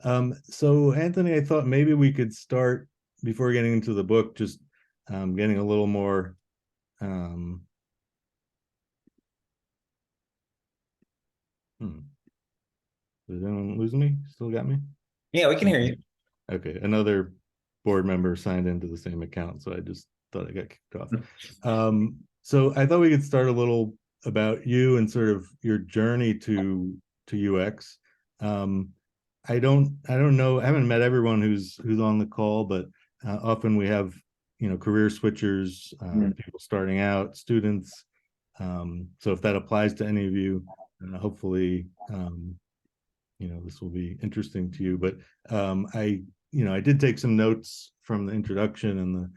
So Anthony, I thought maybe we could start before getting into the book, just getting a little more. Um, Did anyone lose me? Still got me? Yeah, we can hear you. Okay, another board member signed into the same account, so I just thought I got kicked off. So I thought we could start a little about you and sort of your journey to UX. Um, I don't know. I haven't met everyone who's on the call, but often we have career switchers, Mm. people starting out, students. So if that applies to any of you, hopefully this will be interesting to you. But I did take some notes from the introduction and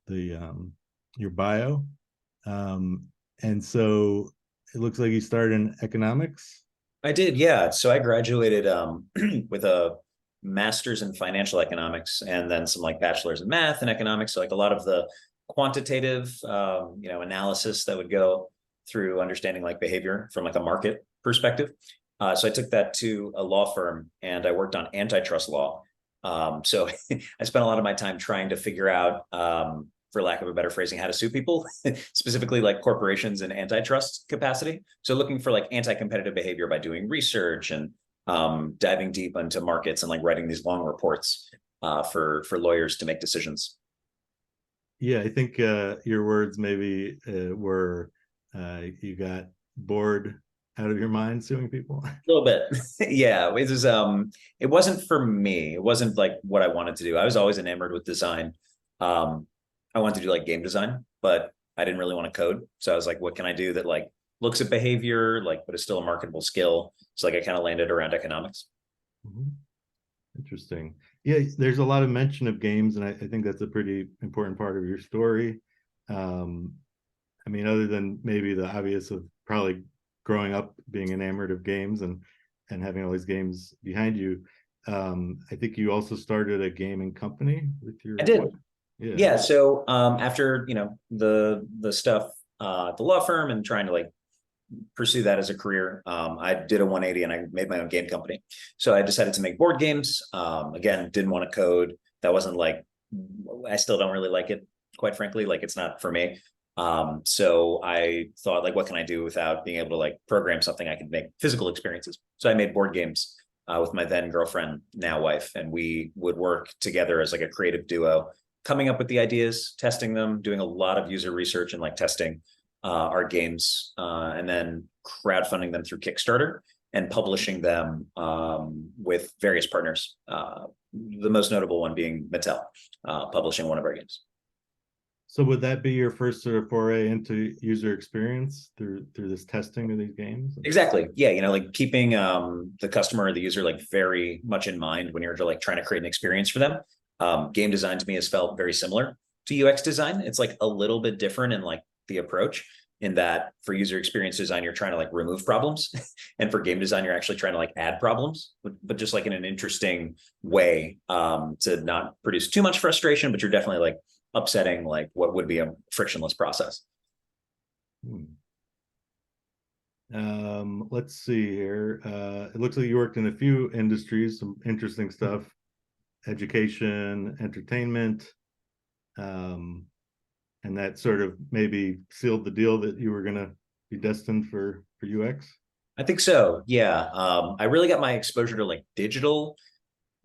the your bio, um, and so it looks like you started in economics. I did, yeah. So I graduated with a master's in financial economics and then some like bachelor's in math and economics. So like a lot of the quantitative, analysis that would go through understanding like behavior from like a market perspective. So I took that to a law firm and I worked on antitrust law. So I spent a lot of my time trying to figure out, for lack of a better phrasing, how to sue people, specifically like corporations in antitrust capacity. So looking for like anti-competitive behavior by doing research and diving deep into markets and like writing these long reports for lawyers to make decisions. Yeah, I think your words maybe were you got bored out of your mind suing people. A little bit. Yeah, it wasn't for me. It wasn't like what I wanted to do. I was always enamored with design. Um I wanted to do like game design, but I didn't really want to code. So I was like, what can I do that like looks at behavior, like, but is still a marketable skill? So like I kind of landed around economics. Mhm. Interesting. Yeah, there's a lot of mention of games, and I think that's a pretty important part of your story. Um, I mean, other than maybe the obvious of probably growing up being enamored of games and having all these games behind you, I think you also started a gaming company with I your wife. did. Yeah. Yeah. So after the stuff at the law firm and trying to like pursue that as a career, I did a 180 and I made my own game company. So I decided to make board games. Again, didn't want to code. That wasn't like, I still don't really like it, quite frankly. Like it's not for me. So I thought like, what can I do without being able to like program something I could make physical experiences? So I made board games with my then girlfriend, now wife, and we would work together as like a creative duo, coming up with the ideas, testing them, doing a lot of user research and like testing our games, and then crowdfunding them through Kickstarter and publishing them with various partners. The most notable one being Mattel, publishing one of our games. So would that be your first sort of foray into user experience through this testing of these games? Exactly. Yeah. Like keeping the customer or the user like very much in mind when you're like trying to create an experience for them. Game design to me has felt very similar to UX design. It's like a little bit different in like the approach, in that for user experience design, you're trying to like remove problems. And for game design, you're actually trying to like add problems, but just like in an interesting way, to not produce too much frustration, but you're definitely like upsetting like what would be a frictionless process. Hmm. Let's see here. It looks like you worked in a few industries, some interesting stuff, education, entertainment, um, and that sort of maybe sealed the deal that you were going to be destined for UX. I think so. Yeah. I really got my exposure to like digital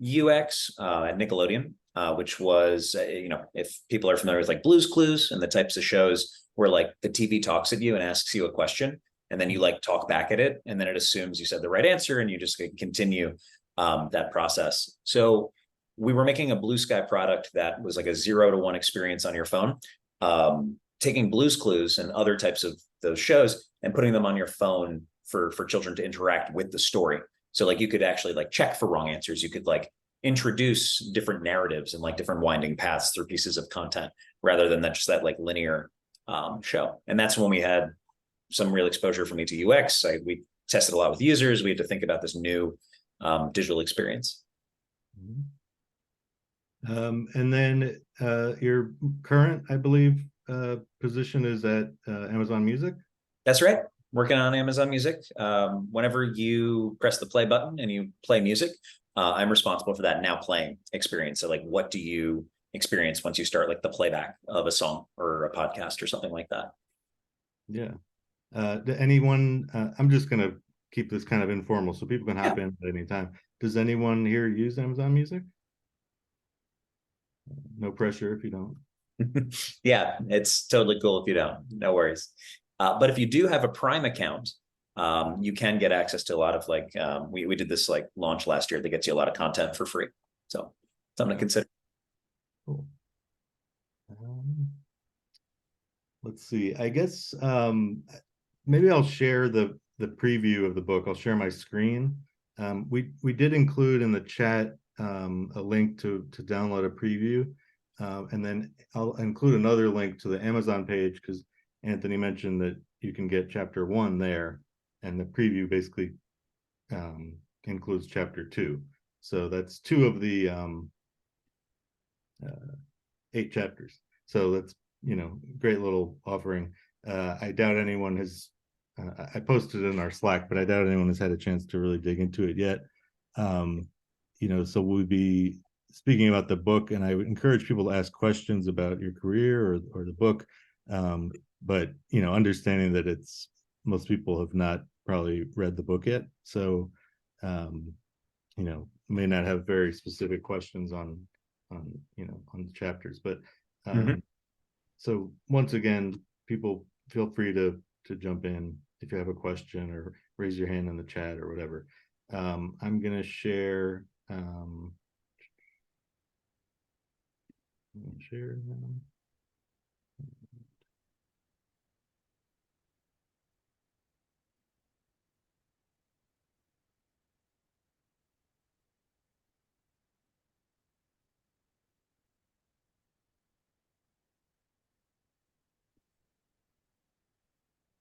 UX at Nickelodeon, which was, if people are familiar with like Blue's Clues and the types of shows where like the TV talks at you and asks you a question, and then you like talk back at it, and then it assumes you said the right answer, and you just continue that process. So we were making a Blue Sky product that was like a 0 to 1 experience on your phone, taking Blue's Clues and other types of those shows and putting them on your phone for children to interact with the story. So like you could actually like check for wrong answers. You could like introduce different narratives and like different winding paths through pieces of content rather than that just that like linear show. And that's when we had some real exposure for me to UX. We tested a lot with users. We had to think about this new digital experience. And then your current, I believe, position is at Amazon Music. That's right. Working on Amazon Music. Whenever you press the play button and you play music, I'm responsible for that now playing experience. So like, what do you experience once you start like the playback of a song or a podcast or something like that? Yeah. Anyone, I'm just going to keep this kind of informal so people can hop Yeah. in at any time. Does anyone here use Amazon Music? No pressure if you don't. Yeah, it's totally cool if you don't. No worries. But if you do have a Prime account, you can get access to a lot of like we did this like launch last year that gets you a lot of content for free. So something to consider. Cool. Let's see. I guess maybe I'll share the preview of the book. I'll share my screen. We did include in the chat a link to download a preview, and then I'll include another link to the Amazon page because Anthony mentioned that you can get chapter 1 there, and the preview basically includes chapter 2. So that's 2 of the 8 chapters. So that's, great little offering. I doubt anyone has, I posted it in our Slack, but I doubt anyone has had a chance to really dig into it yet. So we'll be speaking about the book, and I would encourage people to ask questions about your career or the book. But, understanding that most people have not probably read the book yet. So, may not have very specific questions on the chapters, but so once again, people feel free to jump in if you have a question or raise your hand in the chat or whatever. I'm gonna share now.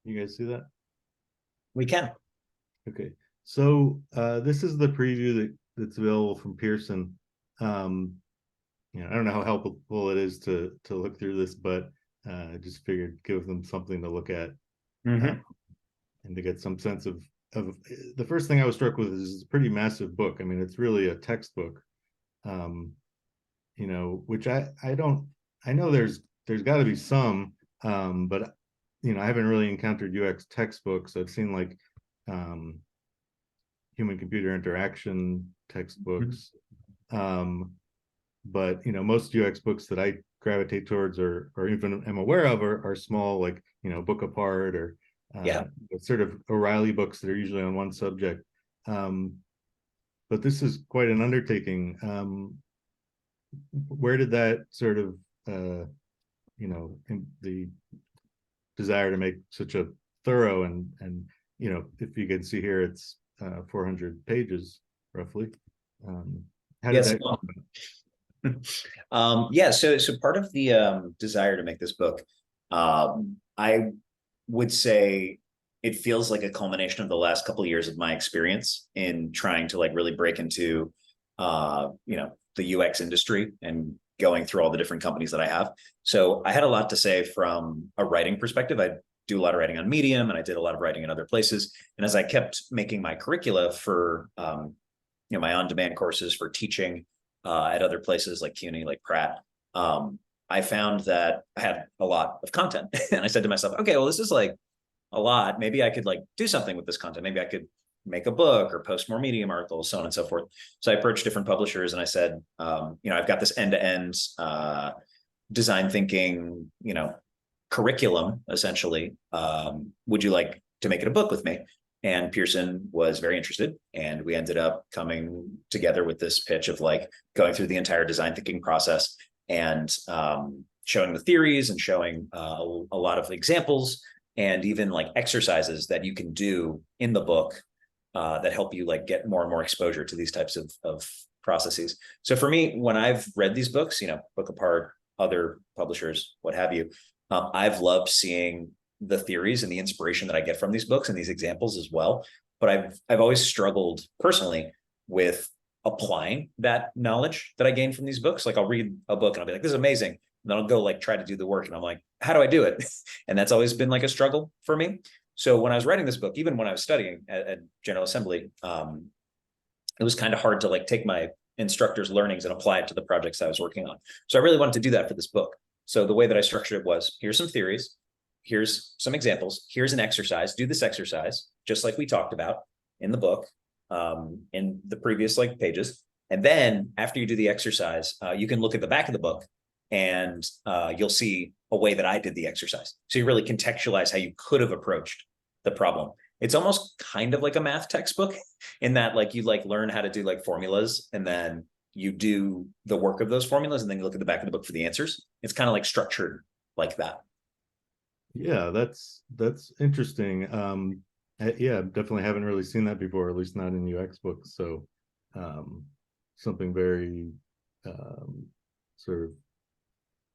You guys see that? We can. Okay. So this is the preview that's available from Pearson. I don't know how helpful it is to look through this, but I just figured give them something to look at and to get some sense of the first thing I was struck with is it's a pretty massive book. I mean, it's really a textbook, which I know there's got to be some, but I haven't really encountered UX textbooks. I've seen like human computer interaction textbooks. But most UX books that I gravitate towards or even am aware of are small, like Book Apart or sort of O'Reilly books that are usually on one subject. But this is quite an undertaking. Where did that sort of the desire to make such a thorough and if you can see here, it's 400 pages roughly. How did that come about? So part of the desire to make this book, I would say it feels like a culmination of the last couple of years of my experience in trying to like really break into the UX industry and going through all the different companies that I have. So I had a lot to say from a writing perspective. I do a lot of writing on Medium, and I did a lot of writing in other places. And as I kept making my curricula for my on-demand courses for teaching at other places like CUNY, like Pratt, I found that I had a lot of content. And I said to myself, okay, well, this is like a lot. Maybe I could like do something with this content. Maybe I could make a book or post more Medium articles, so on and so forth. So I approached different publishers and I said, I've got this end-to-end design thinking, curriculum, essentially. Would you like to make it a book with me? And Pearson was very interested. And we ended up coming together with this pitch of like going through the entire design thinking process and showing the theories and showing a lot of examples and even like exercises that you can do in the book that help you like get more and more exposure to these types of processes. So for me, when I've read these books, Book Apart, other publishers, what have you, I've loved seeing the theories and the inspiration that I get from these books and these examples as well. But I've always struggled personally with applying that knowledge that I gained from these books. Like I'll read a book and I'll be like, this is amazing. And then I'll go like try to do the work. And I'm like, how do I do it? And that's always been like a struggle for me. So when I was writing this book, even when I was studying at General Assembly, it was kind of hard to like take my instructor's learnings and apply it to the projects I was working on. So I really wanted to do that for this book. So the way that I structured it was, here's some theories, here's some examples, here's an exercise, do this exercise, just like we talked about in the book, in the previous like pages. And then after you do the exercise, you can look at the back of the book and you'll see a way that I did the exercise. So you really contextualize how you could have approached the problem. It's almost kind of like a math textbook in that like you like learn how to do like formulas and then you do the work of those formulas and then you look at the back of the book for the answers. It's kind of like structured like that. Yeah, that's interesting. Yeah, definitely haven't really seen that before, at least not in UX books. So something very sort of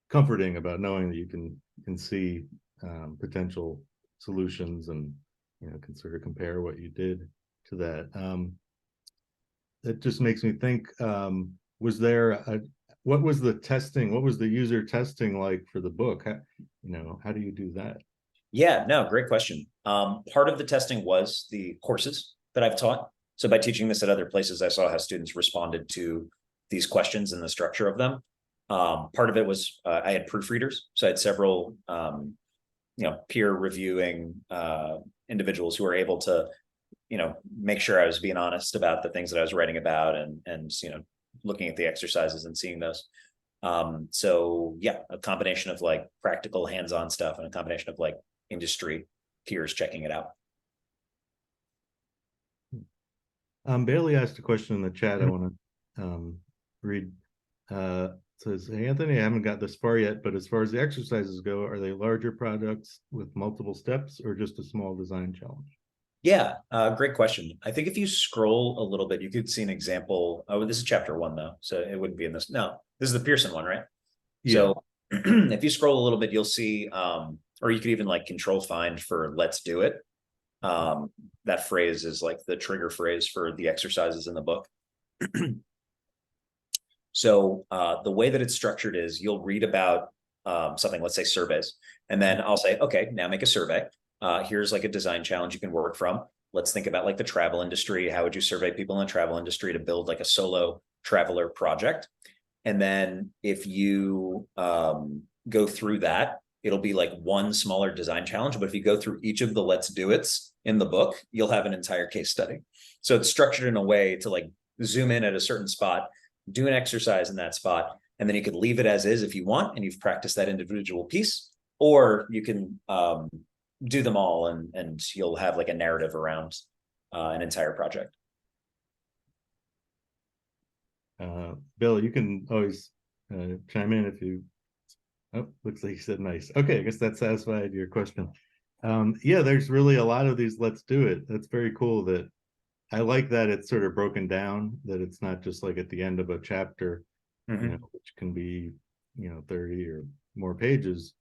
comforting about knowing that you can see potential solutions and can sort of compare what you did to that. That just makes me think, was there what was the testing, what was the user testing like for the book? How do you do that? Yeah, no, great question. Part of the testing was the courses that I've taught. So by teaching this at other places, I saw how students responded to these questions and the structure of them. Part of it was I had proofreaders. So I had several, peer reviewing individuals who were able to, make sure I was being honest about the things that I was writing about and looking at the exercises and seeing those. So yeah, a combination of like practical hands-on stuff and a combination of like industry peers checking it out. Bailey asked a question in the chat I want to read. Says, hey, Anthony, I haven't got this far yet, but as far as the exercises go, are they larger projects with multiple steps or just a small design challenge? Yeah, great question. I think if you scroll a little bit, you could see an example. Oh, this is chapter 1 though, so it wouldn't be in this. No, this is the Pearson one, right? Yeah. So if you scroll a little bit, you'll see, or you could even like control find for let's do it. That phrase is like the trigger phrase for the exercises in the book. So the way that it's structured is you'll read about something, let's say surveys, and then I'll say, okay, now make a survey. Here's like a design challenge you can work from. Let's think about like the travel industry. How would you survey people in the travel industry to build like a solo traveler project? And then if you go through that, it'll be like one smaller design challenge. But if you go through each of the let's do it's in the book, you'll have an entire case study. So it's structured in a way to like zoom in at a certain spot, do an exercise in that spot, and then you could leave it as is if you want, and you've practiced that individual piece, or you can do them all and you'll have like a narrative around an entire project. Bill, you can always chime in if you. Oh, looks like you said nice. Okay, I guess that satisfied your question. Yeah, there's really a lot of these let's do it. That's very cool. That I like that it's sort of broken down, that it's not just like at the end of a chapter, which can be 30 or more pages,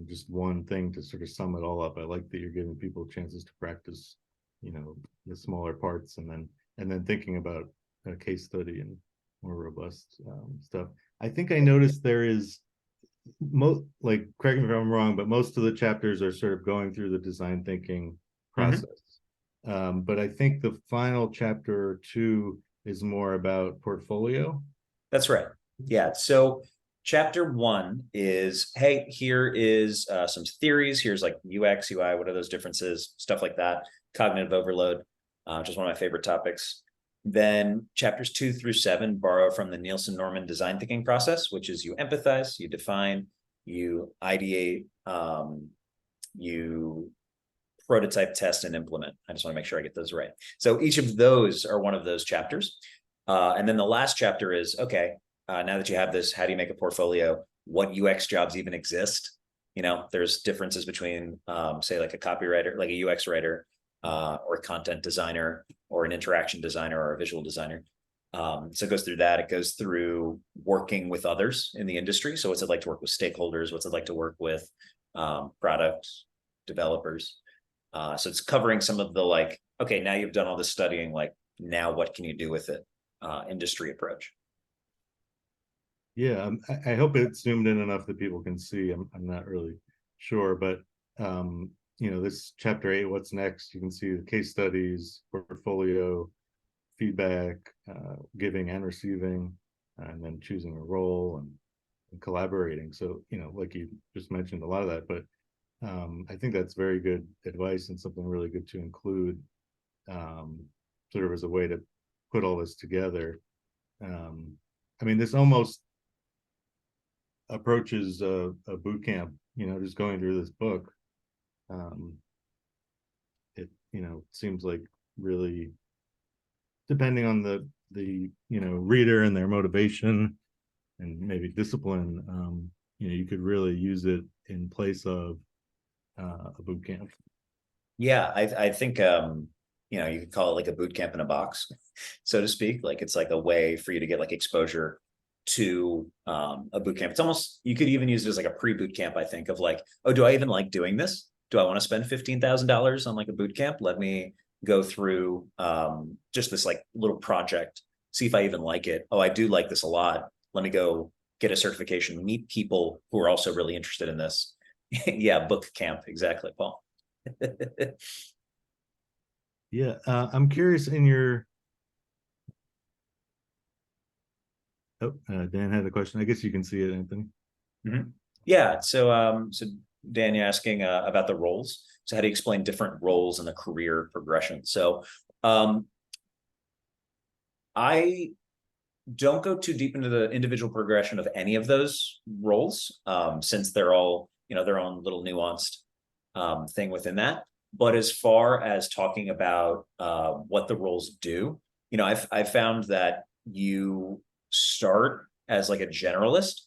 just one thing to sort of sum it all up. I like that you're giving people chances to practice the smaller parts and then thinking about a case study and more robust stuff. I think I noticed there is like, correct me if I'm wrong, but most of the chapters are sort of going through the design thinking process. But I think the final chapter 2 is more about portfolio. That's right. Yeah. So chapter 1 is, hey, here is some theories. Here's like UX, UI, what are those differences, stuff like that. Cognitive overload, which is one of my favorite topics. Then chapters 2 through 7 borrow from the Nielsen-Norman design thinking process, which is you empathize, you define, you ideate, you prototype, test, and implement. I just want to make sure I get those right. So each of those are one of those chapters. And then the last chapter is, okay, now that you have this, how do you make a portfolio? What UX jobs even exist? There's differences between, say, like a copywriter, like a UX writer, or a content designer, or an interaction designer, or a visual designer. So it goes through that. It goes through working with others in the industry. So what's it like to work with stakeholders? What's it like to work with product developers? So it's covering some of the like, okay, now you've done all this studying, like now what can you do with it? Industry approach. Yeah, I hope it's zoomed in enough that people can see. I'm not really sure, but this chapter 8, what's next? You can see the case studies, portfolio, feedback, giving and receiving, and then choosing a role and collaborating. So, like you just mentioned a lot of that, but I think that's very good advice and something really good to include, sort of as a way to put all this together. I mean, this almost approaches a boot camp, just going through this book. It, seems like really, depending on the reader and their motivation and maybe discipline, you could really use it in place of a boot camp. Yeah, I think you could call it like a boot camp in a box, so to speak. Like it's like a way for you to get like exposure to a boot camp. It's almost, you could even use it as like a pre-boot camp, I think, of like, oh, do I even like doing this? Do I want to spend $15,000 on like a boot camp? Let me go through just this like little project, see if I even like it. Oh, I do like this a lot. Let me go get a certification, meet people who are also really interested in this. Yeah, book camp, exactly, Paul. Yeah, I'm curious in your. Oh, Dan had a question. I guess you can see it, Anthony. Mhm. Yeah. So Dan, you're asking about the roles. So how do you explain different roles in the career progression? So I don't go too deep into the individual progression of any of those roles, since they're all, their own little nuanced thing within that. But as far as talking about what the roles do, I've found that you start as like a generalist.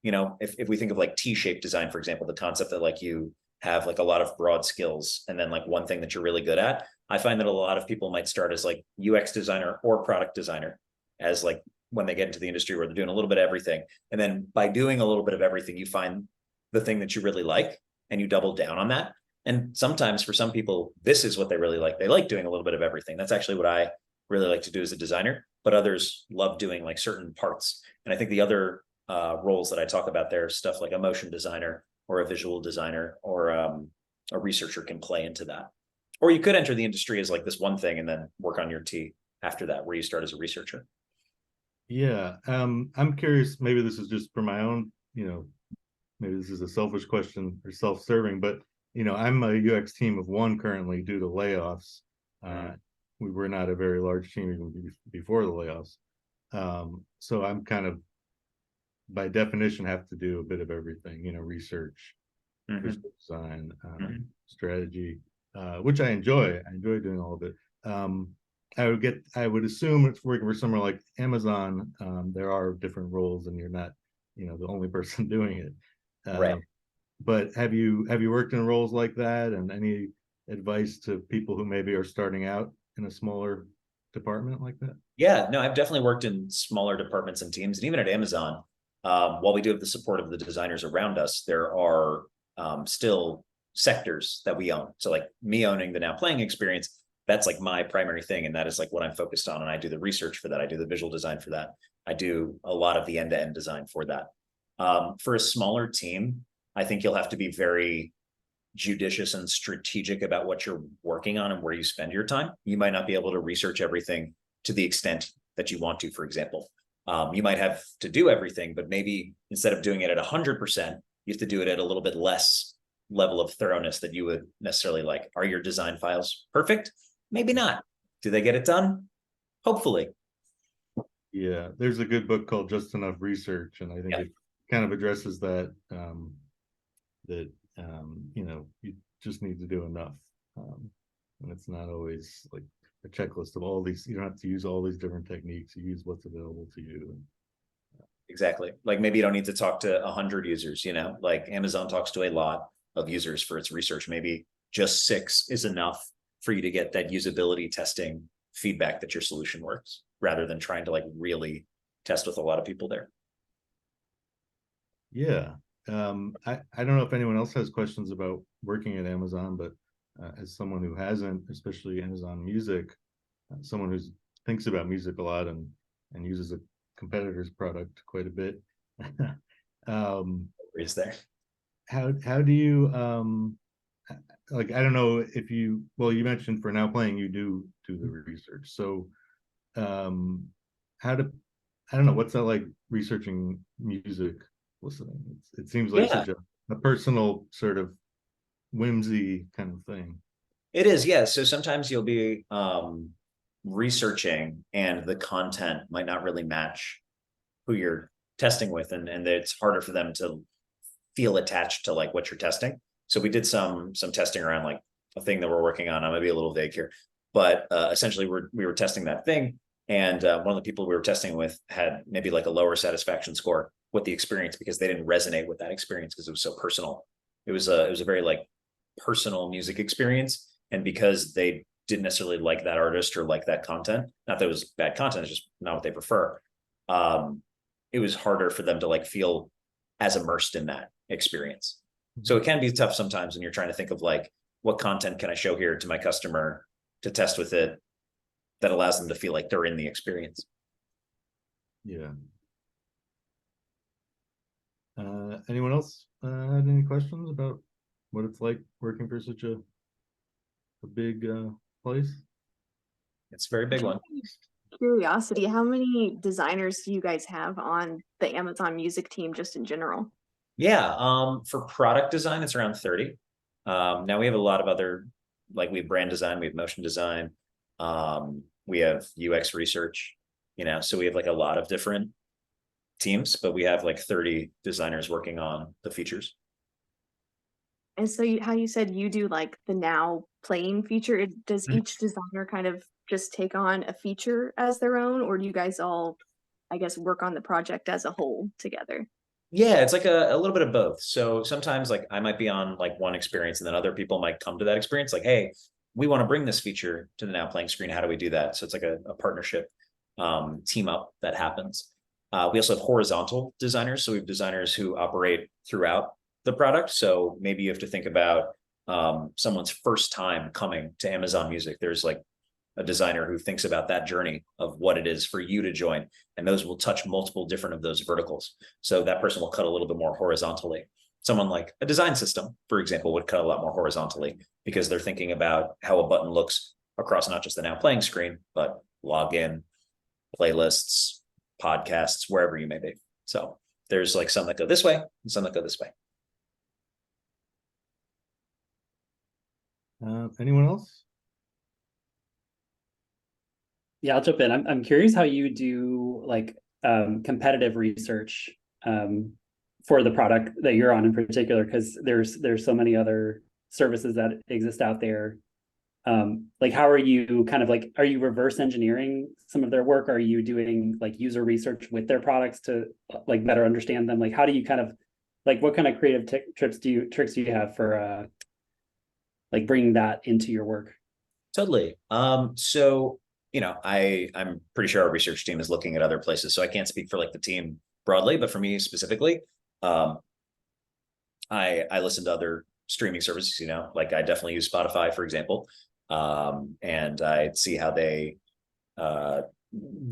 If we think of like T-shaped design, for example, the concept that like you have like a lot of broad skills and then like one thing that you're really good at, I find that a lot of people might start as like UX designer or product designer, as like when they get into the industry where they're doing a little bit of everything. And then by doing a little bit of everything, you find the thing that you really like and you double down on that. And sometimes for some people, this is what they really like. They like doing a little bit of everything. That's actually what I really like to do as a designer, but others love doing like certain parts. And I think the other roles that I talk about there, stuff like a motion designer or a visual designer or a researcher can play into that. Or you could enter the industry as like this one thing and then work on your T after that, where you start as a researcher. Yeah, I'm curious. Maybe this is just for my own, maybe this is a selfish question or self-serving, but I'm a UX team of one currently due to layoffs. We were not a very large team even before the layoffs. So I'm kind of, by definition, have to do a bit of everything, research, visual design, strategy, which I enjoy. I enjoy doing all of it. I would assume it's working for somewhere like Amazon. There are different roles, and you're not, the only person doing it. Right. But have you worked in roles like that? And any advice to people who maybe are starting out in a smaller department like that? Yeah, no, I've definitely worked in smaller departments and teams, and even at Amazon, while we do have the support of the designers around us, there are still sectors that we own. So like me owning the Now Playing experience, that's like my primary thing. And that is like what I'm focused on. And I do the research for that. I do the visual design for that. I do a lot of the end-to-end design for that. For a smaller team, I think you'll have to be very judicious and strategic about what you're working on and where you spend your time. You might not be able to research everything to the extent that you want to, for example. You might have to do everything, but maybe instead of doing it at 100%, you have to do it at a little bit less level of thoroughness that you would necessarily like. Are your design files perfect? Maybe not. Do they get it done? Hopefully. Yeah, there's a good book called Just Enough Research, and I think it kind of addresses that. You just need to do enough, and it's not always like a checklist of all these. You don't have to use all these different techniques. You use what's available to you. Exactly. Like maybe you don't need to talk to 100 users, like Amazon talks to a lot of users for its research. Maybe just 6 is enough for you to get that usability testing feedback that your solution works, rather than trying to like really test with a lot of people there. Yeah. I don't know if anyone else has questions about working at Amazon, but as someone who hasn't, especially Amazon Music, someone who thinks about music a lot and uses a competitor's product quite a bit. Is there? How do you like, I don't know if you, well, you mentioned for Now Playing you do the research. So how to, I don't know, what's that like researching music listening? It seems like Yeah, such a personal sort of whimsy kind of thing. it is. Yeah. So sometimes you'll be researching and the content might not really match who you're testing with, and it's harder for them to feel attached to like what you're testing. So we did some testing around like a thing that we're working on. I'm gonna be a little vague here, but essentially we were testing that thing, and one of the people we were testing with had maybe like a lower satisfaction score with the experience because they didn't resonate with that experience because it was so personal. It was a very like personal music experience, and because they didn't necessarily like that artist or like that content, not that it was bad content, it's just not what they prefer. Um, it was harder for them to like feel as immersed in that experience. So it can be tough sometimes when you're trying to think of like, what content can I show here to my customer to test with it that allows them to feel like they're in the experience. Yeah. Anyone else had any questions about what it's like working for such a big place? It's a very big one. Curiosity, how many designers do you guys have on the Amazon Music team just in general? Yeah. For product design, it's around 30. Now we have a lot of other, like we have brand design, we have motion design, we have UX research, so we have like a lot of different teams, but we have like 30 designers working on the features. And so how you said you do like the now playing feature, does each designer kind of just take on a feature as their own, or do you guys all, I guess, work on the project as a whole together? Yeah, it's like a little bit of both. So sometimes like I might be on like one experience and then other people might come to that experience like, hey, we want to bring this feature to the now playing screen. How do we do that? So it's like a partnership team up that happens. We also have horizontal designers. So we have designers who operate throughout the product. So maybe you have to think about someone's first time coming to Amazon Music. There's like a designer who thinks about that journey of what it is for you to join, and those will touch multiple different of those verticals. So that person will cut a little bit more horizontally. Someone like a design system, for example, would cut a lot more horizontally because they're thinking about how a button looks across not just the now playing screen, but login, playlists, podcasts, wherever you may be. So there's like some that go this way and some that go this way. Anyone else? Yeah, I'll jump in. I'm curious how you do like competitive research for the product that you're on in particular, because there's so many other services that exist out there. Like how are you kind of like, are you reverse engineering some of their work? Are you doing like user research with their products to like better understand them? Like how do you kind of like, what kind of creative tricks do you have for like bringing that into your work? Totally. So I'm pretty sure our research team is looking at other places, so I can't speak for like the team broadly, but for me specifically, I listen to other streaming services, like I definitely use Spotify, for example. And I see how they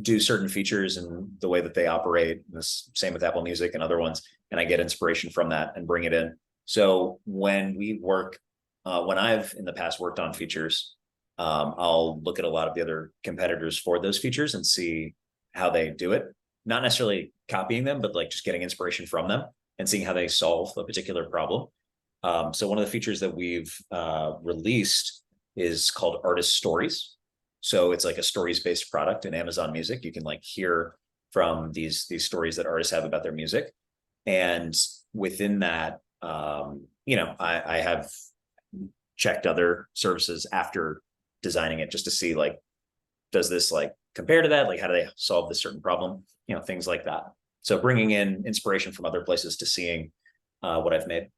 do certain features and the way that they operate. The same with Apple Music and other ones, and I get inspiration from that and bring it in. So when we work, when I've in the past worked on features, I'll look at a lot of the other competitors for those features and see how they do it. Not necessarily copying them, but like just getting inspiration from them and seeing how they solve a particular problem. So one of the features that we've released is called Artist Stories. So it's like a stories-based product in Amazon Music. You can like hear from these stories that artists have about their music. And within that, I have checked other services after designing it just to see like, does this like compare to that? Like, how do they solve this certain problem? Things like that. So bringing in inspiration from other places to seeing what I've made.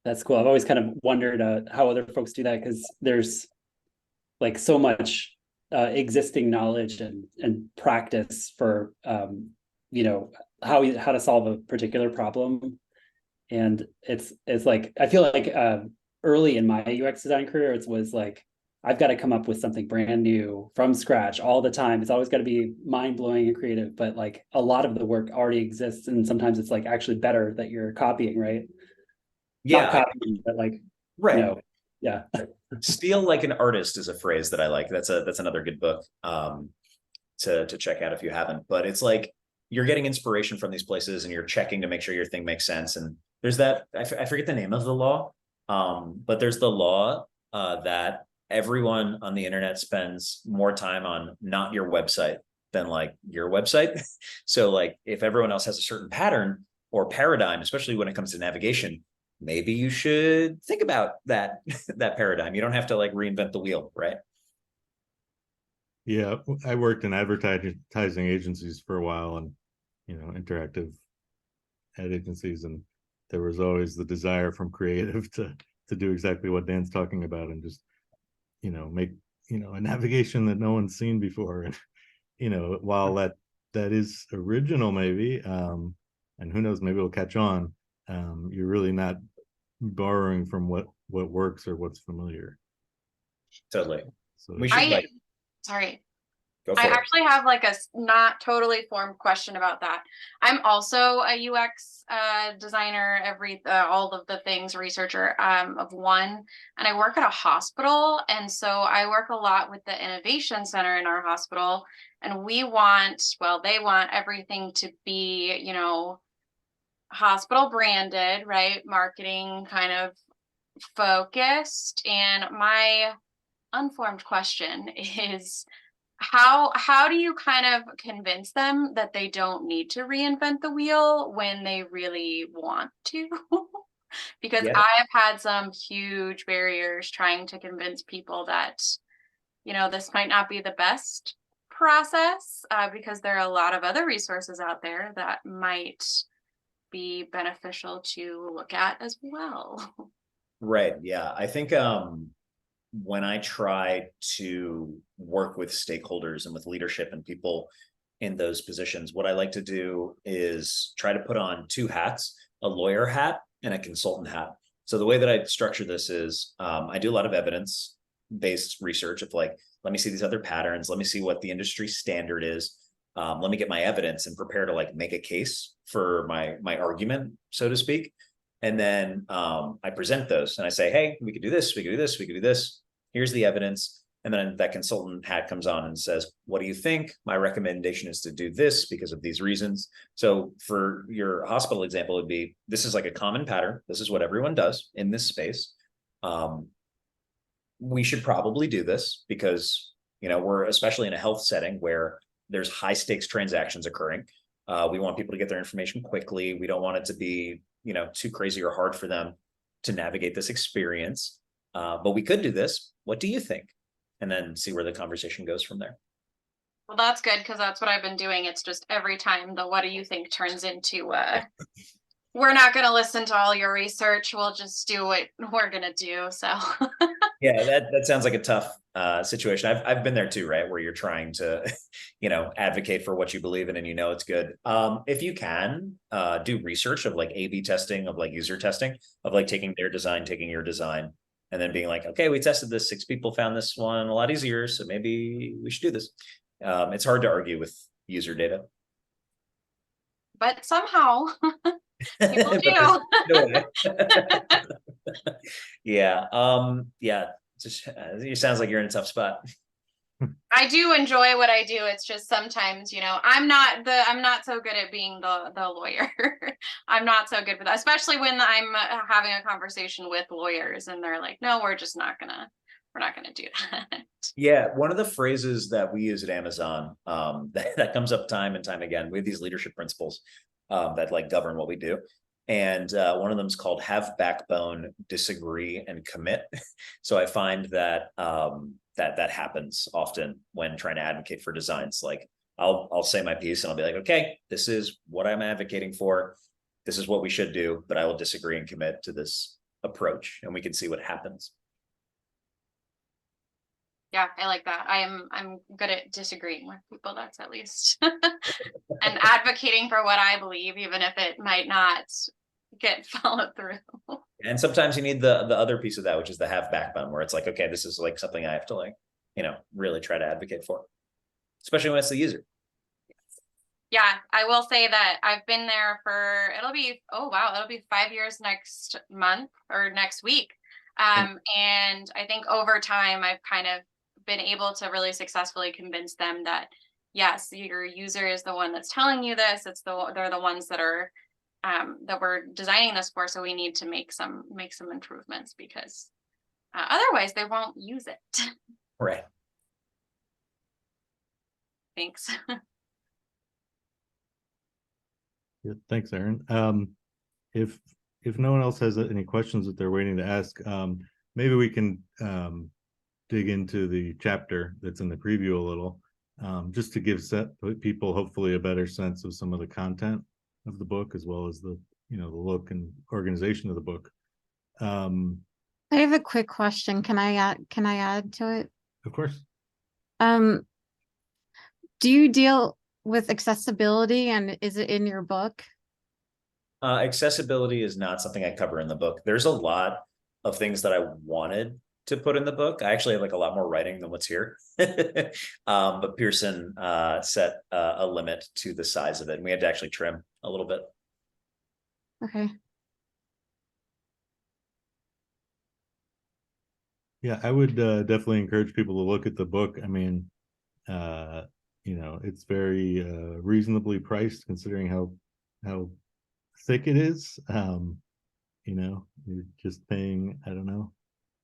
That's cool. I've always kind of wondered how other folks do that, because there's like so much existing knowledge and practice for how to solve a particular problem. And it's like I feel like early in my UX design career, it was like I've got to come up with something brand new from scratch all the time. It's always got to be mind-blowing and creative, but like a lot of the work already exists, and sometimes it's like actually better that you're copying, right? Yeah, Not copying, but like right. Yeah. Steal like an artist is a phrase that I like. That's another good book to check out if you haven't. But it's like you're getting inspiration from these places and you're checking to make sure your thing makes sense. And there's that, I forget the name of the law, but there's the law that everyone on the internet spends more time on not your website than like your website. So like if everyone else has a certain pattern or paradigm, especially when it comes to navigation, maybe you should think about that that paradigm. You don't have to like reinvent the wheel, right? Yeah, I worked in advertising agencies for a while, and interactive ad agencies, and there was always the desire from creative to do exactly what Dan's talking about, and just make a navigation that no one's seen before. And while that is original, maybe, and who knows, maybe it'll catch on. You're really not borrowing from what works or what's familiar. Totally. So We should like Sorry. go for I it. actually have like a not totally formed question about that. I'm also a UX designer, all of the things, researcher of one, and I work at a hospital. And so I work a lot with the innovation center in our hospital, and they want everything to be, hospital branded, right? Marketing kind of focused. And my unformed question is, how do you kind of convince them that they don't need to reinvent the wheel when they really want to? Because Yeah. I've had some huge barriers trying to convince people that, this might not be the best process, because there are a lot of other resources out there that might be beneficial to look at as well. Right. Yeah. I think when I try to work with stakeholders and with leadership and people in those positions, what I like to do is try to put on two hats, a lawyer hat and a consultant hat. So the way that I structure this is I do a lot of evidence-based research of like, let me see these other patterns. Let me see what the industry standard is. Let me get my evidence and prepare to like make a case for my argument, so to speak. And then I present those and I say, hey, we could do this, we could do this, we could do this. Here's the evidence. And then that consultant hat comes on and says, what do you think? My recommendation is to do this because of these reasons. So for your hospital example, it'd be, this is like a common pattern. This is what everyone does in this space. We should probably do this because, we're especially in a health setting where there's high stakes transactions occurring. We want people to get their information quickly. We don't want it to be too crazy or hard for them to navigate this experience. But we could do this. What do you think? And then see where the conversation goes from there. Well, that's good, because that's what I've been doing. It's just every time the what do you think turns into we're not going to listen to all your research. We'll just do what we're going to do. So yeah, that sounds like a tough situation. I've been there too, right? Where you're trying to, advocate for what you believe in and it's good. If you can do research of like A/B testing, of like user testing, of like taking their design, taking your design, and then being like, okay, we tested this, 6 people found this one a lot easier, so maybe we should do this. It's hard to argue with user data. but somehow people do. Yeah. It sounds like you're in a tough spot. I do enjoy what I do. It's just sometimes, I'm not so good at being the lawyer. I'm not so good with that, especially when I'm having a conversation with lawyers and they're like, no, we're not gonna do that. Yeah, one of the phrases that we use at Amazon that comes up time and time again, we have these leadership principles that like govern what we do. And one of them is called have backbone, disagree, and commit. So I find that that happens often when trying to advocate for designs. Like I'll say my piece and I'll be like, okay, this is what I'm advocating for. This is what we should do, but I will disagree and commit to this approach, and we can see what happens. Yeah, I like that. I'm good at disagreeing with people, that's at least. And advocating for what I believe, even if it might not get followed through. And sometimes you need the other piece of that, which is the have backbone, where it's like, okay, this is like something I have to like, really try to advocate for, especially when it's the user. Yeah, I will say that I've been there for, it'll be 5 years next month or next week. And I think over time, I've kind of been able to really successfully convince them that yes, your user is the one that's telling you this. They're the ones that are that we're designing this for. So we need to make some improvements because otherwise they won't use it. Right. Thanks. Yeah, thanks, Aaron. If no one else has any questions that they're waiting to ask, maybe we can dig into the chapter that's in the preview a little, just to give people hopefully a better sense of some of the content of the book, as well as the the look and organization of the book. I have a quick question. Can I add to it? Of course. Do you deal with accessibility, and is it in your book? Accessibility is not something I cover in the book. There's a lot of things that I wanted to put in the book. I actually have like a lot more writing than what's here. But Pearson set a limit to the size of it, and we had to actually trim a little bit. Okay. Yeah, I would definitely encourage people to look at the book. I mean, it's very reasonably priced considering how thick it is. You're just paying, I don't know,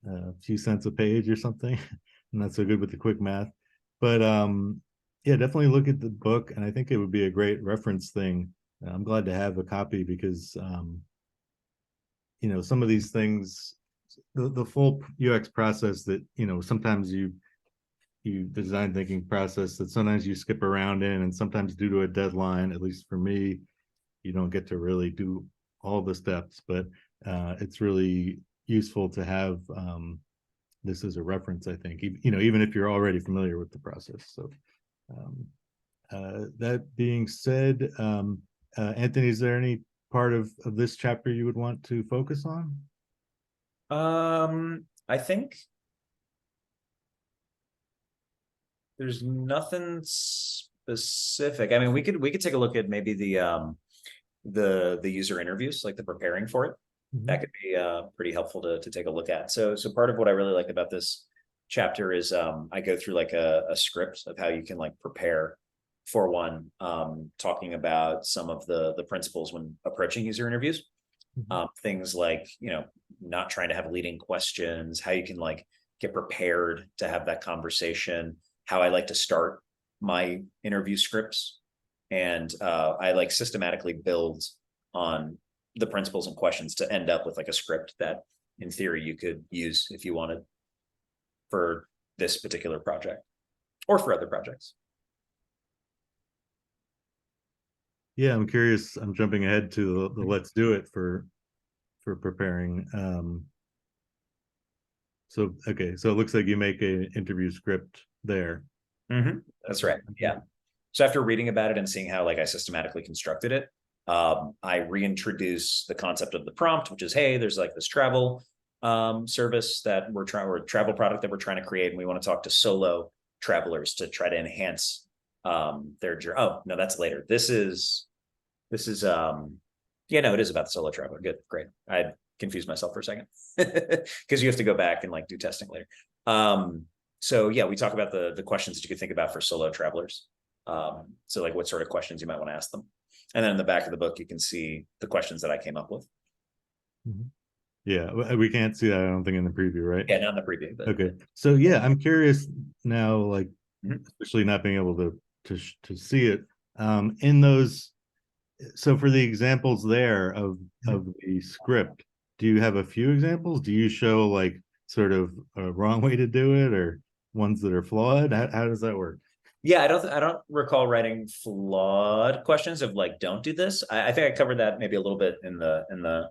a few cents a page or something. I'm not so good with the quick math, but yeah, definitely look at the book, and I think it would be a great reference thing. I'm glad to have a copy because some of these things, the full UX process that sometimes you design thinking process that sometimes you skip around in, and sometimes due to a deadline, at least for me, you don't get to really do all the steps, but it's really useful to have this as a reference, I think, even if you're already familiar with the process. So that being said, Anthony, is there any part of this chapter you would want to focus on? I think there's nothing specific. I mean, we could take a look at maybe the user interviews, like the preparing for it. That could be pretty helpful to take a look at. So part of what I really like about this chapter is I go through like a script of how you can like prepare for one, talking about some of the principles when approaching user interviews. Things like, not trying to have leading questions, how you can like get prepared to have that conversation, how I like to start my interview scripts. And I like systematically build on the principles and questions to end up with like a script that in theory you could use if you wanted for this particular project or for other projects. Yeah, I'm curious. I'm jumping ahead to the let's do it for preparing. So it looks like you make an interview script there. That's right. Yeah. So after reading about it and seeing how like I systematically constructed it, I reintroduce the concept of the prompt, which is, hey, there's like this travel service that or travel product that we're trying to create, and we want to talk to solo travelers to try to enhance their journey. Oh no, that's later. This is yeah, no, it is about the solo traveler. Good, great. I confused myself for a second because you have to go back and like do testing later. So yeah, we talk about the questions that you could think about for solo travelers. So like what sort of questions you might want to ask them. And then in the back of the book, you can see the questions that I came up with. Yeah, we can't see that, I don't think, in the preview, right? Yeah, not in the preview. But okay. So yeah, I'm curious now, like especially not being able to see it in those. So for the examples there of the script, do you have a few examples? Do you show like sort of a wrong way to do it, or ones that are flawed? How does that work? Yeah, I don't recall writing flawed questions of like, don't do this. I think I covered that maybe a little bit in the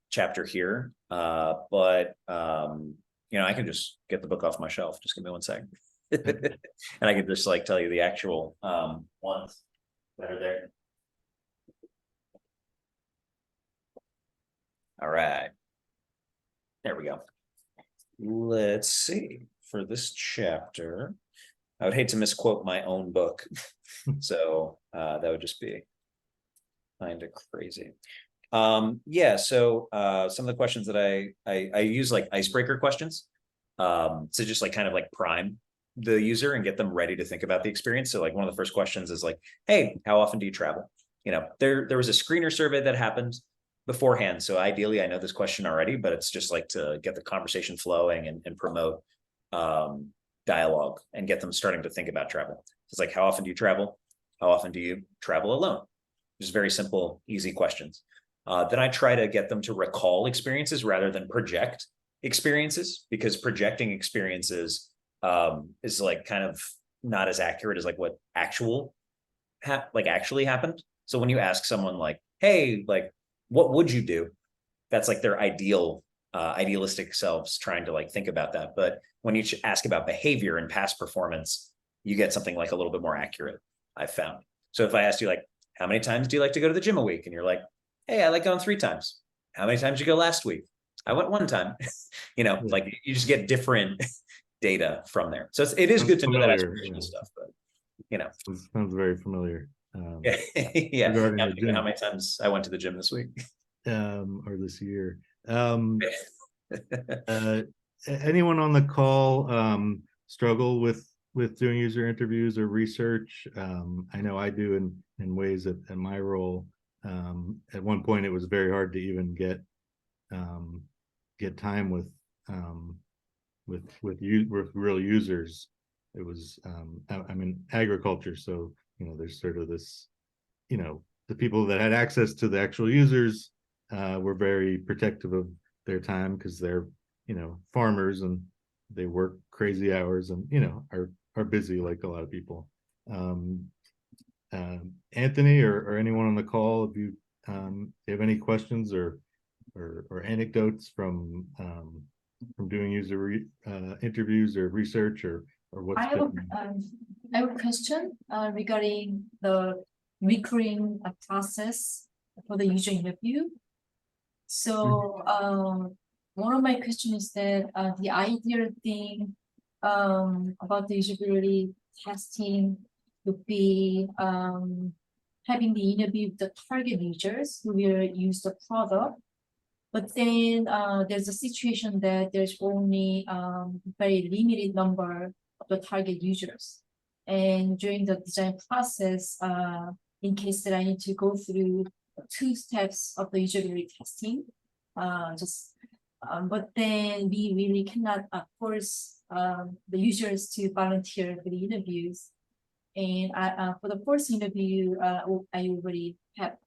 chapter here. But I can just get the book off my shelf. Just give me 1 second. And I can just like tell you the actual ones that are there. All right. There we go. Let's see. For this chapter, I would hate to misquote my own book. So that would just be kind of crazy. Yeah, so some of the questions that I use like icebreaker questions. To just like kind of like prime the user and get them ready to think about the experience. So like one of the first questions is like, hey, how often do you travel? You know, there was a screener survey that happened beforehand. So ideally I know this question already, but it's just like to get the conversation flowing and promote dialogue and get them starting to think about travel. It's like, how often do you travel? How often do you travel alone? Just very simple, easy questions. Then I try to get them to recall experiences rather than project experiences, because projecting experiences is like kind of not as accurate as like what actually happened. So when you ask someone like, hey, like, what would you do? That's like their idealistic selves trying to like think about that. But when you ask about behavior and past performance, you get something like a little bit more accurate, I've found. So if I asked you like, how many times do you like to go to the gym a week? And you're like, hey, I like going 3 times. How many times did you go last week? I went 1 time. You know, like you just get different data from there. So it is good to know that aspirational stuff, but you know. Sounds very familiar. Yeah. Yeah. Regarding the gym. How many times I went to the gym this week? Or this year. Anyone on the call struggle with doing user interviews or research? I know I do in ways in my role. At one point, it was very hard to even get time with real users. It was I'm in agriculture, so you know there's sort of this, you know, the people that had access to the actual users were very protective of their time because they're, you know, farmers and they work crazy hours and, you know, are busy like a lot of people. Anthony or anyone on the call, if you have any questions or anecdotes from doing user interviews or research or what's I have a question regarding the recurring process for the user interview. So one of my questions is that the ideal thing about the usability testing would be having the interview with the target users who will use the product. But then there's a situation that there's only very limited number of the target users. And during the design process, in case that I need to go through 2 steps of the usability testing, but then we really cannot force the users to volunteer for the interviews. And for the first interview, I already have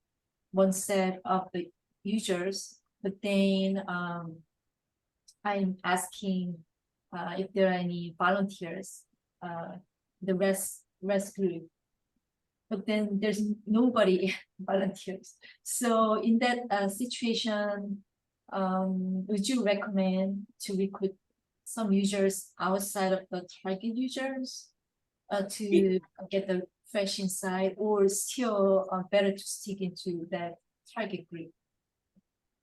1 set of the users, but then I'm asking if there are any volunteers, the rest group. But then there's nobody volunteers. So in that situation, would you recommend to recruit some users outside of the target users to get the fresh insight, or still better to stick into that target group?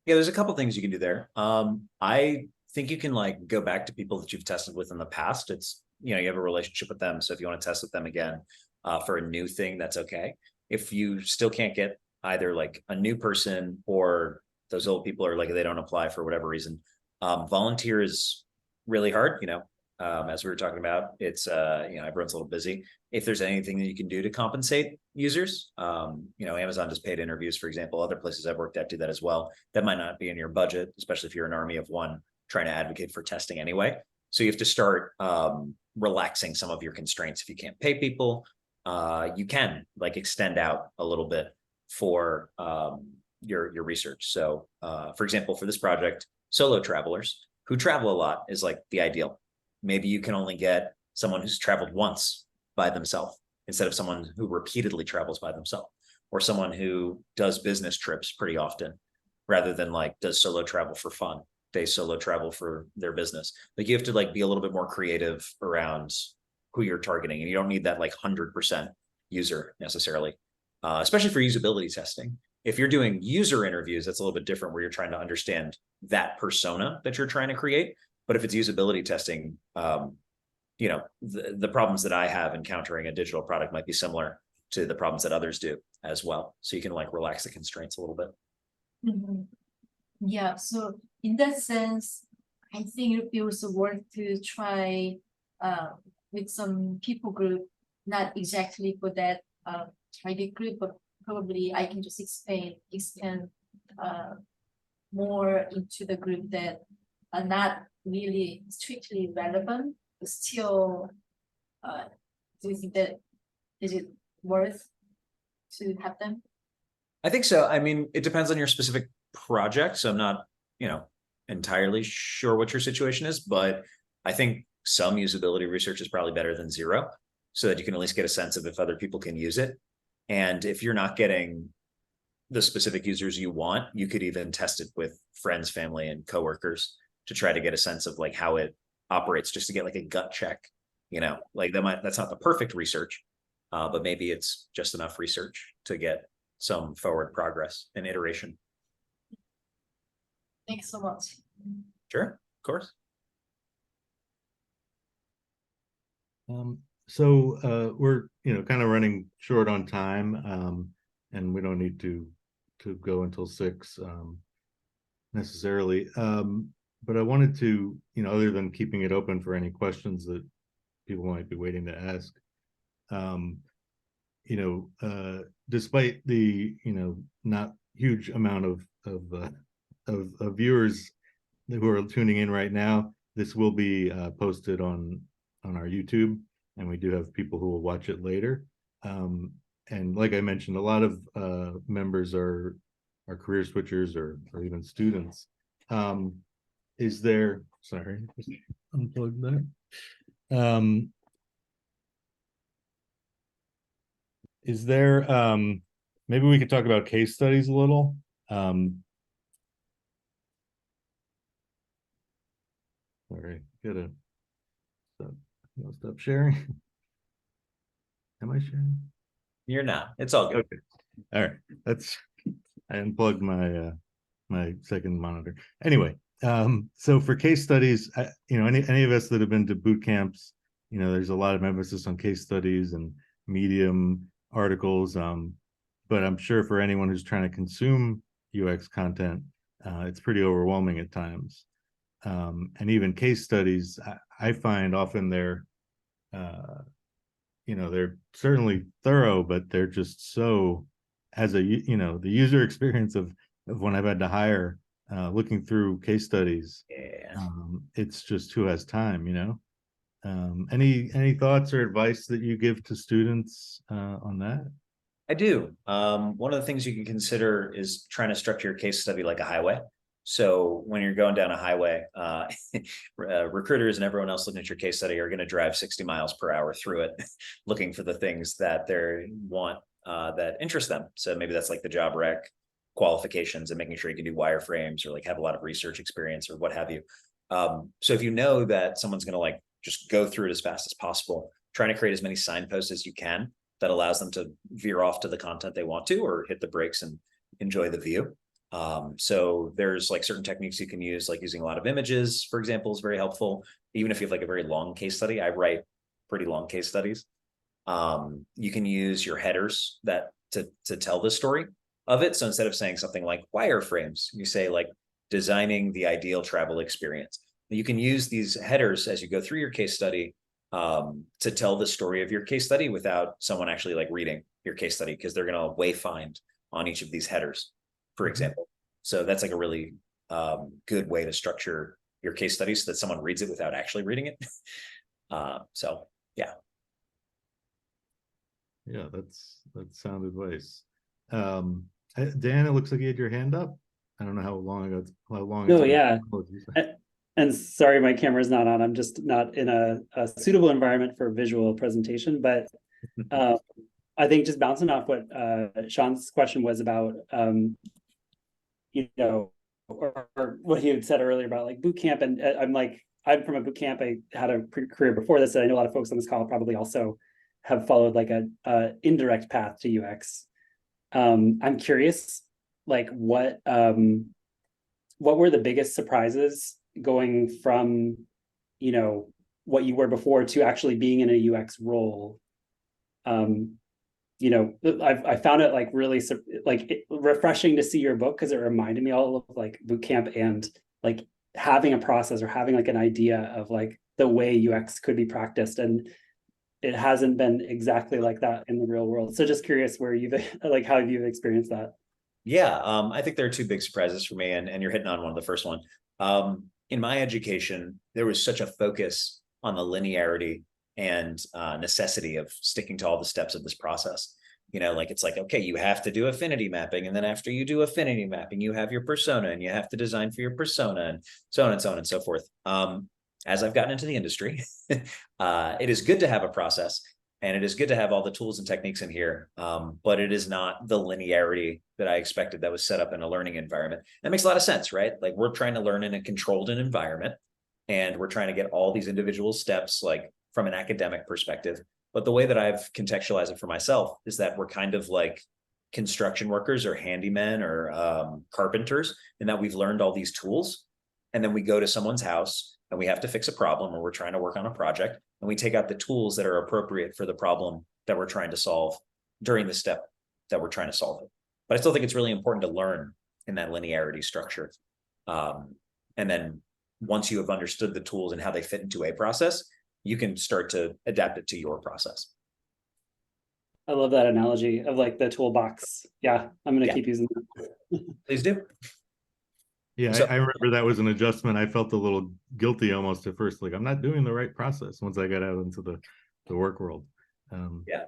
Yeah, there's a couple things you can do there. I think you can like go back to people that you've tested with in the past. It's, you know, you have a relationship with them. So if you want to test with them again for a new thing, that's okay. If you still can't get either like a new person or those old people are like, they don't apply for whatever reason, volunteer is really hard, you know. As we were talking about, it's you know, everyone's a little busy. If there's anything that you can do to compensate users, you know, Amazon does paid interviews, for example. Other places I've worked at do that as well. That might not be in your budget, especially if you're an army of one trying to advocate for testing anyway. So you have to start relaxing some of your constraints. If you can't pay people, you can like extend out a little bit for your research. So for example, for this project, solo travelers who travel a lot is like the ideal. Maybe you can only get someone who's traveled once by themselves instead of someone who repeatedly travels by themselves, or someone who does business trips pretty often rather than like does solo travel for fun. They solo travel for their business. Like you have to like be a little bit more creative around who you're targeting, and you don't need that like 100% user necessarily, especially for usability testing. If you're doing user interviews, that's a little bit different, where you're trying to understand that persona that you're trying to create. But if it's usability testing, you know, the problems that I have encountering a digital product might be similar to the problems that others do as well. So you can like relax the constraints a little bit. Mhm. Yeah, so in that sense, I think it was worth to try with some people group, not exactly for that target group, but probably I can just expand more into the group that are not really strictly relevant, but still do you think that is it worth to have them? I think so. I mean, it depends on your specific project. So I'm not, entirely sure what your situation is, but I think some usability research is probably better than zero, so that you can at least get a sense of if other people can use it. And if you're not getting the specific users you want, you could even test it with friends, family, and coworkers to try to get a sense of like how it operates, just to get like a gut check. Like that's not the perfect research, but maybe it's just enough research to get some forward progress and iteration. Thanks so much. Sure, of course. So we're kind of running short on time, and we don't need to go until 6 necessarily. But I wanted to, other than keeping it open for any questions that people might be waiting to ask, despite the not huge amount of viewers who are tuning in right now, this will be posted on our YouTube, and we do have people who will watch it later. And like I mentioned, a lot of members are career switchers or even students. Is there, sorry, just unplug that. Is there, maybe we could talk about case studies a little. Sorry, stop sharing. Am I sharing? You're not. It's all good. Okay. All right. I unplugged my my second monitor. Anyway, so for case studies, any of us that have been to boot camps, there's a lot of emphasis on case studies and Medium articles. But I'm sure for anyone who's trying to consume UX content, it's pretty overwhelming at times. And even case studies, I find often they're they're certainly thorough, but they're just so, as the user experience of when I've had to hire, looking through case studies, Yeah. it's just who has time. Any thoughts or advice that you give to students on that? I do. One of the things you can consider is trying to structure your case study like a highway. So when you're going down a highway, recruiters and everyone else looking at your case study are going to drive 60 miles per hour through it, looking for the things that they want, that interest them. So maybe that's like the job rec, qualifications, and making sure you can do wireframes or like have a lot of research experience or what have you. So if you know that someone's going to like just go through it as fast as possible, trying to create as many signposts as you can that allows them to veer off to the content they want to, or hit the brakes and enjoy the view. So there's like certain techniques you can use, like using a lot of images, for example, is very helpful. Even if you have like a very long case study, I write pretty long case studies. You can use your headers to tell the story of it. So instead of saying something like wireframes, you say like designing the ideal travel experience. You can use these headers as you go through your case study to tell the story of your case study without someone actually like reading your case study, because they're going to wayfind on each of these headers, for example. So that's like a really good way to structure your case study so that someone reads it without actually reading it. So yeah. Yeah, that's sound advice. Dan, it looks like you had your hand up. I don't know how long No, yeah. And sorry, my camera's not on. I'm just not in a suitable environment for visual presentation. But I think just bouncing off what Sean's question was about, or what he had said earlier about like boot camp. And I'm from a boot camp. I had a career before this, and I know a lot of folks on this call probably also have followed like a indirect path to UX. I'm curious, like what were the biggest surprises going from, what you were before to actually being in a UX role? I found it like really refreshing to see your book, because it reminded me all of like boot camp and like having a process or having like an idea of like the way UX could be practiced, and it hasn't been exactly like that in the real world. So just curious where you've like how you've experienced that. Yeah, I think there are two big surprises for me, and you're hitting on one of the first one. In my education, there was such a focus on the linearity and necessity of sticking to all the steps of this process. Like it's like, okay, you have to do affinity mapping, and then after you do affinity mapping, you have your persona, and you have to design for your persona, and so on and so on and so forth. As I've gotten into the industry, it is good to have a process, and it is good to have all the tools and techniques in here, but it is not the linearity that I expected that was set up in a learning environment. That makes a lot of sense, right? Like we're trying to learn in a controlled environment, and we're trying to get all these individual steps like from an academic perspective. But the way that I've contextualized it for myself is that we're kind of like construction workers or handymen or carpenters, and that we've learned all these tools. And then we go to someone's house and we have to fix a problem, or we're trying to work on a project, and we take out the tools that are appropriate for the problem that we're trying to solve during the step that we're trying to solve it. But I still think it's really important to learn in that linearity structure. And then once you have understood the tools and how they fit into a process, you can start to adapt it to your process. I love that analogy of like the toolbox. Yeah, I'm going to keep using that. Please do. Yeah, So, I remember that was an adjustment. I felt a little guilty almost at first, like I'm not doing the right process once I got out into the work world. Yeah,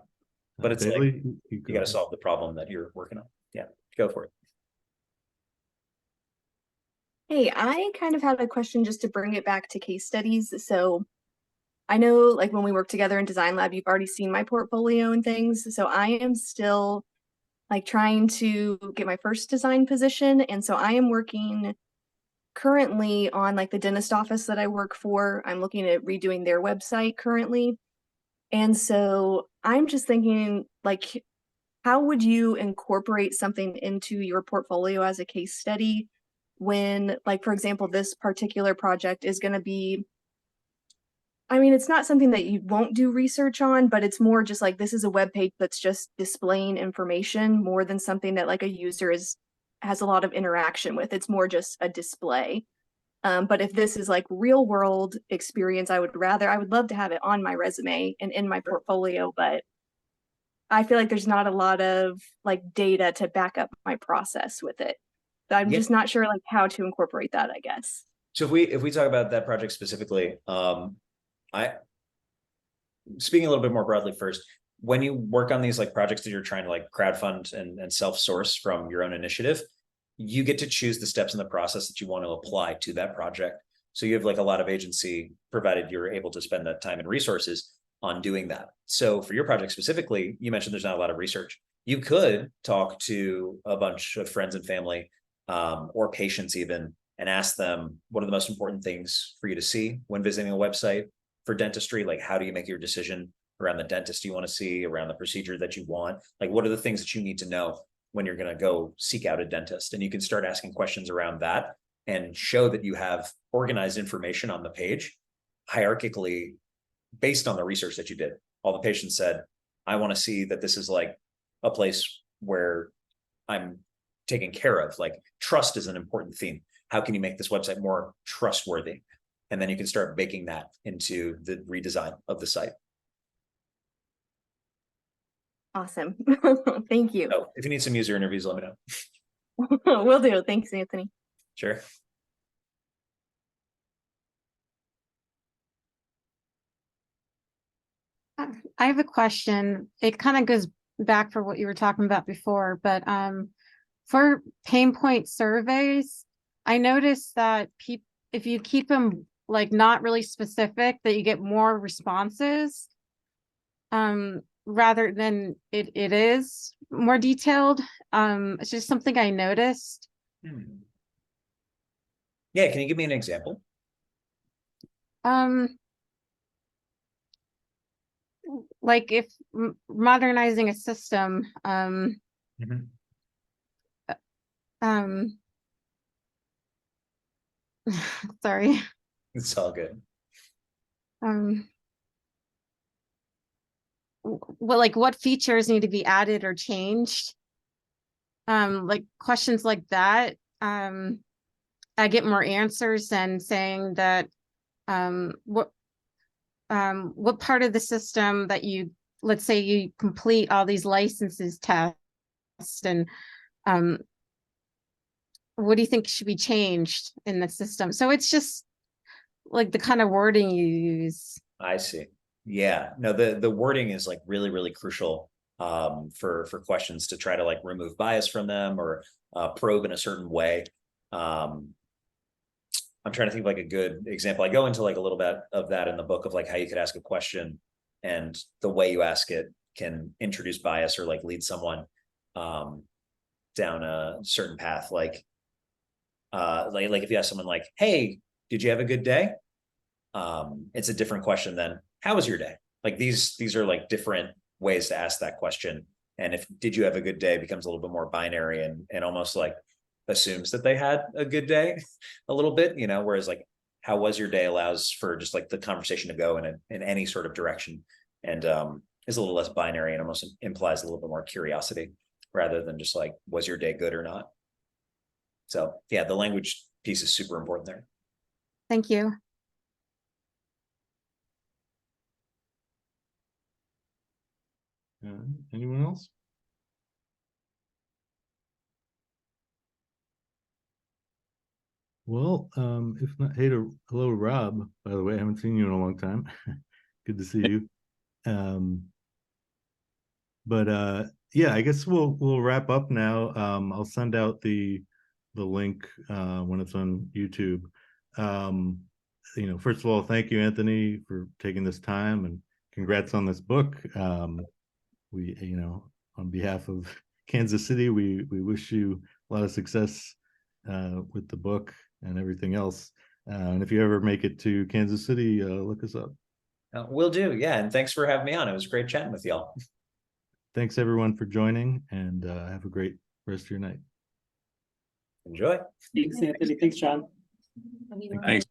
but it's Bailey, like you got to solve the problem that you're working on. Yeah, go for it. Hey, I kind of had a question just to bring it back to case studies. So I know like when we work together in Design Lab, you've already seen my portfolio and things. So I am still like trying to get my first design position. And so I am working currently on like the dentist office that I work for. I'm looking at redoing their website currently. And so I'm just thinking like, how would you incorporate something into your portfolio as a case study when, like, for example, this particular project is going to be, I mean, it's not something that you won't do research on, but it's more just like this is a web page that's just displaying information more than something that like a user has a lot of interaction with. It's more just a display. But if this is like real world experience, I would love to have it on my resume and in my portfolio, but I feel like there's not a lot of like data to back up my process with it. So I'm just not sure like how to incorporate that, I guess. So if we talk about that project specifically, I speaking a little bit more broadly first, when you work on these like projects that you're trying to like crowdfund and self-source from your own initiative, you get to choose the steps in the process that you want to apply to that project. So you have like a lot of agency, provided you're able to spend that time and resources on doing that. So for your project specifically, you mentioned there's not a lot of research. You could talk to a bunch of friends and family or patients even, and ask them, what are the most important things for you to see when visiting a website for dentistry? Like, how do you make your decision around the dentist you want to see, around the procedure that you want? Like, what are the things that you need to know when you're going to go seek out a dentist? And you can start asking questions around that and show that you have organized information on the page hierarchically based on the research that you did. All the patients said, I want to see that this is like a place where I'm taken care of. Like, trust is an important theme. How can you make this website more trustworthy? And then you can start baking that into the redesign of the site. Awesome. Thank you. So if you need some user interviews, let me know. Will do. Thanks, Anthony. Sure. I have a question. It kind of goes back for what you were talking about before, but for pain point surveys, I noticed that if you keep them like not really specific, that you get more responses rather than it is more detailed. It's just something I noticed. Yeah, can you give me an example? Like if modernizing a system, sorry. It's all good. what features need to be added or changed. Like questions like that. I get more answers than saying that what part of the system that you, let's say you complete all these licenses tests, and what do you think should be changed in the system? So it's just like the kind of wording you use. I see. Yeah, no, the wording is like really, really crucial for questions to try to like remove bias from them or probe in a certain way. I'm trying to think of like a good example. I go into like a little bit of that in the book of like how you could ask a question and the way you ask it can introduce bias or like lead someone down a certain path. Like if you ask someone like, hey, did you have a good day? It's a different question than how was your day? Like these are like different ways to ask that question. And if did you have a good day becomes a little bit more binary and almost like assumes that they had a good day a little bit, you know, whereas like how was your day allows for just like the conversation to go in any sort of direction and is a little less binary and almost implies a little bit more curiosity rather than just like was your day good or not. So yeah, the language piece is super important there. Thank you. Anyone else? Well, if not, hey, hello, Rob, by the way, I haven't seen you in a long time. Good to see you. But yeah, I guess we'll wrap up now. I'll send out the link when it's on YouTube. You know, first of all, thank you, Anthony, for taking this time and congrats on this book. We, you know, on behalf of Kansas City, we wish you a lot of success with the book and everything else. And if you ever make it to Kansas City, look us up. Will do. Yeah. And thanks for having me on. It was great chatting with y'all. Thanks everyone for joining, and have a great rest of your night. Enjoy. Thanks, Anthony. Thanks, John. I mean, Thanks.